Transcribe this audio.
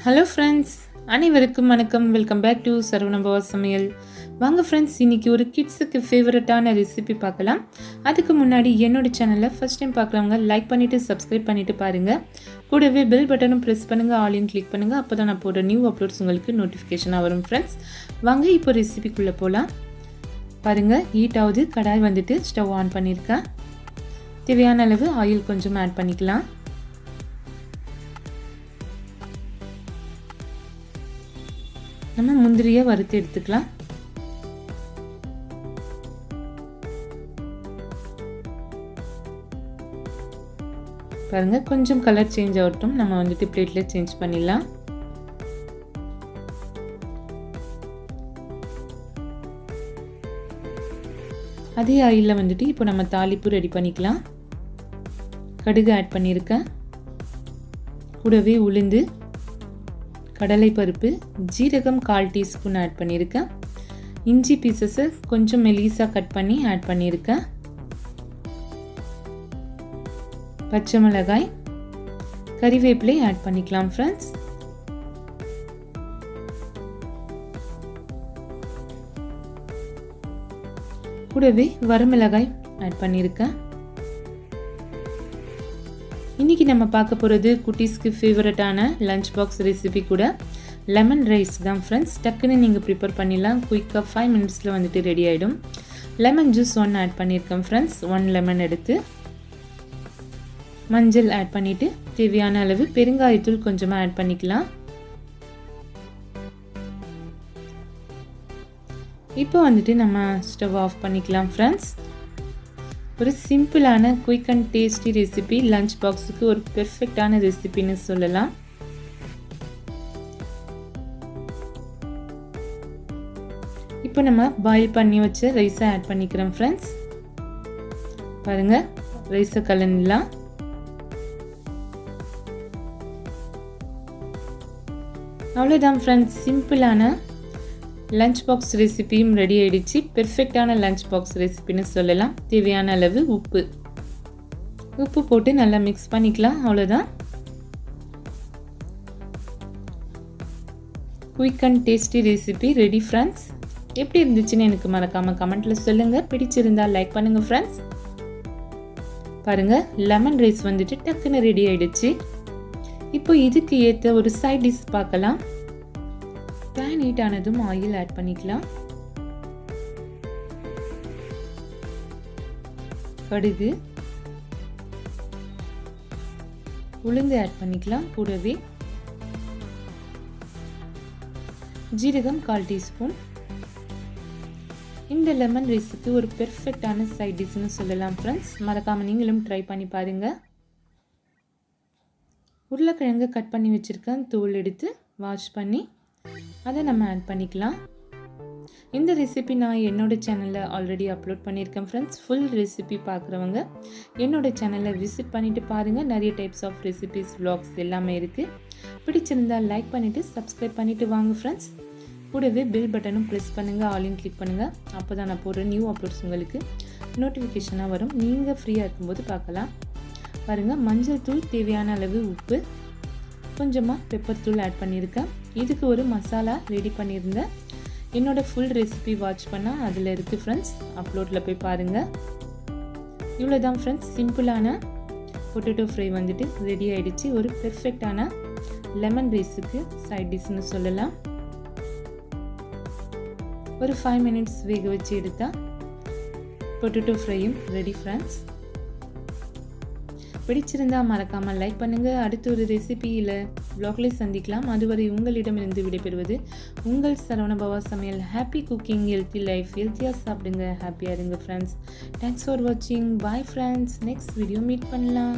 Hello friends, அனைவருக்கும் வணக்கம். Welcome back to Saravanabhava சமையல். வாங்க ஃப்ரெண்ட்ஸ், இன்றைக்கி ஒரு கிட்ஸுக்கு ஃபேவரட்டான ரெசிபி பார்க்கலாம். அதுக்கு முன்னாடி என்னோடய சேனலை ஃபஸ்ட் டைம் பார்க்குறவங்க லைக் பண்ணிவிட்டு சப்ஸ்கிரைப் பண்ணிவிட்டு பாருங்கள். கூடவே பெல் பட்டனும் ப்ரெஸ் பண்ணுங்கள், ஆலியும் கிளிக் பண்ணுங்கள். அப்போ தான் நான் போடுற நியூ அப்லோட்ஸ் உங்களுக்கு நோட்டிஃபிகேஷனாக வரும். ஃப்ரெண்ட்ஸ் வாங்க இப்போ ரெசிபிக்குள்ளே போகலாம். பாருங்கள், ஹீட் ஆகுது. கடாய் வந்துட்டு ஸ்டவ் ஆன் பண்ணியிருக்கேன். தேவையான அளவு ஆயில் கொஞ்சம் ஆட் பண்ணிக்கலாம். நம்ம முந்திரியை வறுத்து எடுத்துக்கலாம். பாருங்க, கொஞ்சம் கலர் சேஞ்ச் ஆகட்டும். நம்ம வந்துட்டு பிளேட்ல சேஞ்ச் பண்ணிடலாம். அதே ஆயிலில் வந்துட்டு இப்போ நம்ம தாளிப்பு ரெடி பண்ணிக்கலாம். கடுகு ஆட் பண்ணியிருக்கேன். கூடவே உளுந்து, கடலை பருப்பு, ஜீரகம் 1/4 டீஸ்பூன் ஆட் பண்ணியிருக்கேன். இஞ்சி பீசஸை கொஞ்சம் மெலிசாக கட் பண்ணி ஆட் பண்ணியிருக்கேன். பச்சை மிளகாய், கறிவேப்பிலை ஆட் பண்ணிக்கலாம் ஃப்ரெண்ட்ஸ். கூடவே வரமிளகாய் ஆட் பண்ணியிருக்கேன். இன்றைக்கி நம்ம பார்க்க போகிறது குட்டீஸ்க்கு ஃபேவரட்டான லஞ்ச் பாக்ஸ் ரெசிபி கூட லெமன் ரைஸ் தான் ஃப்ரெண்ட்ஸ். டக்குன்னு நீங்கள் ப்ரிப்பேர் பண்ணிடலாம். குயிக்காக 5 மினிட்ஸில் வந்துட்டு ரெடி ஆகிடும். லெமன் ஜூஸ் 1 ஆட் பண்ணியிருக்கேன் ஃப்ரெண்ட்ஸ். 1 லெமன் எடுத்து மஞ்சள் ஆட் பண்ணிவிட்டு தேவையான அளவு பெருங்காயத்தூள் கொஞ்சமாக ஆட் பண்ணிக்கலாம். இப்போ வந்துட்டு நம்ம ஸ்டவ் ஆஃப் பண்ணிக்கலாம் ஃப்ரெண்ட்ஸ். ஒரு சிம்பிளான quick and tasty recipe, lunch பாக்ஸுக்கு ஒரு பெர்ஃபெக்டான ரெசிபின்னு சொல்லலாம். இப்போ நம்ம பாயில் பண்ணி வச்ச ரைஸை ஆட் பண்ணிக்கிறோம் ஃப்ரெண்ட்ஸ். பாருங்க, ரைஸை கலந்துலாம். அவ்வளோதான் ஃப்ரெண்ட்ஸ், சிம்பிளான லஞ்ச் பாக்ஸ் ரெசிபியும் ரெடி ஆகிடுச்சு. பெர்ஃபெக்டான லஞ்ச் பாக்ஸ் ரெசிபின்னு சொல்லலாம். தேவையான அளவு உப்பு போட்டு நல்லா மிக்ஸ் பண்ணிக்கலாம். அவ்வளோதான், quick and tasty recipe ready friends. எப்படி இருந்துச்சுன்னு எனக்கு மறக்காமல் கமெண்ட்டில் சொல்லுங்கள். பிடிச்சிருந்தா லைக் பண்ணுங்கள் ஃப்ரெண்ட்ஸ். பாருங்கள், லெமன் ரைஸ் வந்துட்டு டக்குன்னு ரெடி ஆகிடுச்சு. இப்போ இதுக்கு ஏற்ற ஒரு சைட் டிஷ் பார்க்கலாம். பேன் ஹீட் ஆனதும் ஆயில் ஆட் பண்ணிக்கலாம். கடுகு, உளுந்து ஆட் பண்ணிக்கலாம். கூடவே ஜீரகம் 1/4 டீஸ்பூன். இந்த லெமன் ரைஸுக்கு ஒரு பெர்ஃபெக்டான சைட் டிஷ்னு சொல்லலாம் ஃப்ரெண்ட்ஸ். மறக்காமல் நீங்களும் ட்ரை பண்ணி பாருங்கள். உருளைக்கிழங்கு கட் பண்ணி வச்சுருக்கேன். தோல் எடுத்து வாஷ் பண்ணி அதை நம்ம ஆட் பண்ணிக்கலாம். இந்த ரெசிபி நான் என்னோடய சேனலில் ஆல்ரெடி அப்லோட் பண்ணியிருக்கேன் ஃப்ரெண்ட்ஸ். ஃபுல் ரெசிபி பார்க்குறவங்க என்னோடய சேனலை விசிட் பண்ணிவிட்டு பாருங்கள். நிறைய டைப்ஸ் ஆஃப் ரெசிபிஸ், vlogs எல்லாமே இருக்குது. பிடிச்சிருந்தால் லைக் பண்ணிவிட்டு சப்ஸ்கிரைப் பண்ணிவிட்டு வாங்க ஃப்ரெண்ட்ஸ். கூடவே பெல் பட்டனும் ப்ரெஸ் பண்ணுங்கள், ஆலியும் கிளிக் பண்ணுங்கள். அப்போ தான் நான் போடுற நியூ அப்லோட்ஸ் உங்களுக்கு நோட்டிஃபிகேஷனாக வரும். நீங்கள் ஃப்ரீயாக இருக்கும்போது பார்க்கலாம். பாருங்கள், மஞ்சள் தூள், தேவையான அளவு உப்பு, கொஞ்சமாக பெப்பர் தூள் ஆட் பண்ணியிருக்கேன். இதுக்கு ஒரு மசாலா ரெடி பண்ணியிருந்தேன். என்னோடய ஃபுல் ரெசிபி வாட்ச் பண்ணால் அதில் இருக்குது ஃப்ரெண்ட்ஸ். அப்லோடில் போய் பாருங்கள். இவ்வளோ தான் ஃப்ரெண்ட்ஸ், சிம்பிளான பொட்டேட்டோ ஃப்ரை வந்துட்டு ரெடி ஆகிடுச்சு. ஒரு பெர்ஃபெக்டான லெமன் ரைஸுக்கு சைட் டிஷ்னு சொல்லலாம். ஒரு 5 மினிட்ஸ் வேக வச்சு எடுத்தால் பொட்டேட்டோ ஃப்ரையும் ரெடி ஃப்ரெண்ட்ஸ். பிடிச்சிருந்தால் மறக்காமல் லைக் பண்ணுங்கள். அடுத்த ஒரு ரெசிபி இல்லை vlogல சந்திக்கலாம். அதுவரை உங்களிடமிருந்து விடைபெறுவது உங்கள் சரவணபவா சமையல். Happy cooking, healthy life. ஹெல்த்தியாக சாப்பிடுங்க, ஹாப்பியாக இருங்க ஃப்ரெண்ட்ஸ். தேங்க்ஸ் ஃபார் வாட்சிங். Bye friends. Next video meet பண்ணலாம்.